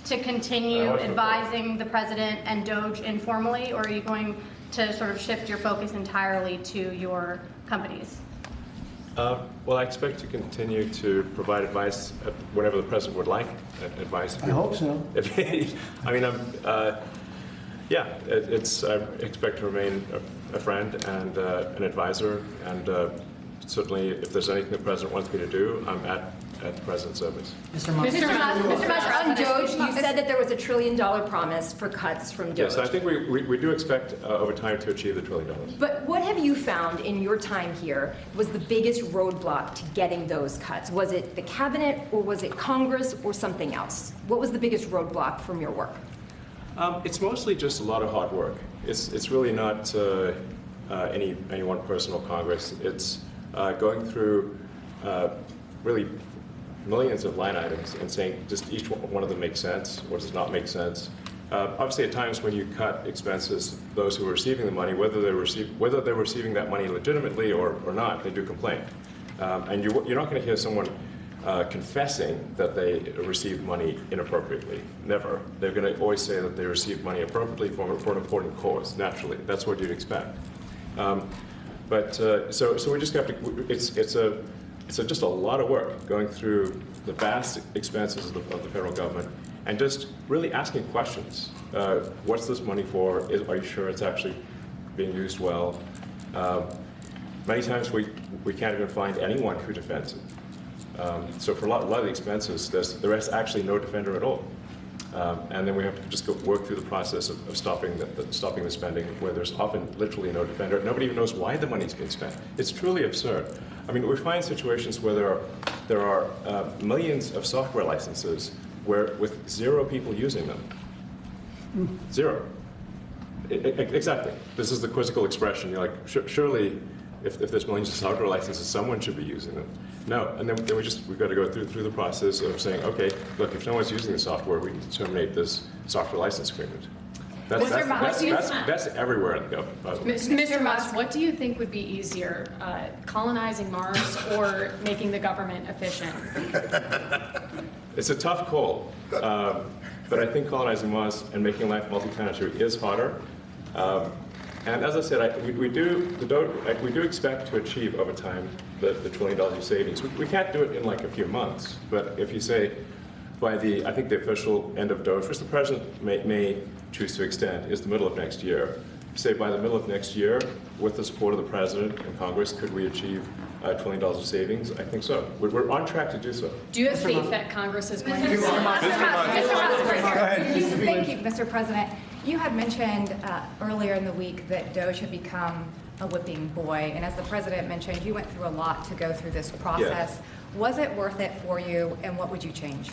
to continue advising the president and Doge informally, or are you going to sort of shift your focus entirely to your companies? Well, I expect to continue to provide advice whenever the president would like advice. I hope so. I mean, yeah, I expect to remain a friend and an advisor, and certainly if there's anything the president wants me to do, I'm at the president's service. Mr. Musk, on Doge, you said that there was $1 trillion promise for cuts from Doge. Yes, I think we do expect over time to achieve the $1 trillion. But what have you found in your time here was the biggest roadblock to getting those cuts? Was it the cabinet, or was it Congress, or something else? What was the biggest roadblock from your work? It's mostly just a lot of hard work. It's really not any one person or Congress. It's going through really millions of line items and saying just each one of them makes sense, or does not make sense. Obviously, at times when you cut expenses, those who are receiving the money, whether they're receiving that money legitimately or not, they do complain. And you're not going to hear someone confessing that they received money inappropriately. Never. They're going to always say that they received money appropriately for an important cause. Naturally, that's what you'd expect. So we just have to. It's just a lot of work going through the vast expenses of the federal government and just really asking questions. What's this money for? Are you sure it's actually being used well? Many times we can't even find anyone who defends it. So for a lot of the expenses, there is actually no defender at all. And then we have to just work through the process of stopping the spending, where there's often literally no defender. Nobody even knows why the money's being spent. It's truly absurd. I mean, we find situations where there are millions of software licenses with 0 people using them. 0. Exactly. This is the quizzical expression. You're like, surely, if there's millions of software licenses, someone should be using them. No, and then we've got to go through the process of saying, okay, look, if no one's using the software, we can terminate this software license agreement. That's everywhere in the government, by the way. Mr. Musk, what do you think would be easier, colonizing Mars or making the government efficient? It's a tough call, but I think colonizing Mars and making life multi-planetary is harder. And as I said, we do expect to achieve over time the $1 trillion of savings. We can't do it in like a few months, but if you say by I think the official end of Doge, which the president may choose to extend, is the middle of next year. Say by the middle of next year, with the support of the president and Congress, could we achieve $1 trillion of savings? I think so. We're on track to do so. Do you have faith that Congress is going to? Thank you, Mr. President. You had mentioned earlier in the week that Doge had become a whipping boy, and as the president mentioned, you went through a lot to go through this process. Yes. Was it worth it for you, and what would you change?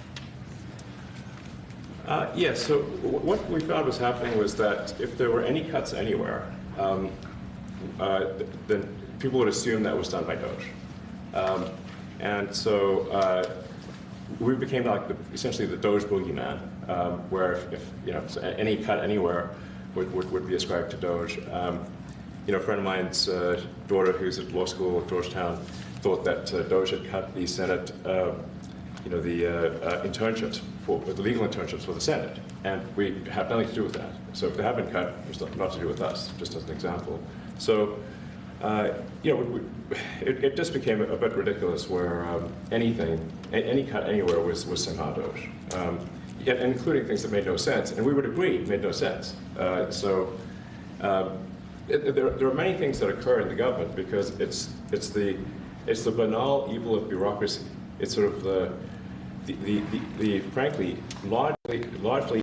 Yes, so what we found was happening was that if there were any cuts anywhere, then people would assume that was done by Doge. And so we became like essentially the Doge boogeyman, where if any cut anywhere would be ascribed to Doge. A friend of mine's daughter, who's at law school at Georgetown, thought that Doge had cut the Senate, the internships the legal internships for the Senate, and we have nothing to do with that. So if they have been cut, it's not to do with us, just as an example. So, it just became a bit ridiculous where any cut anywhere was somehow Doge, including things that made no sense, and we would agree made no sense. There are many things that occur in the government because it's the banal evil of bureaucracy. It's sort of the frankly largely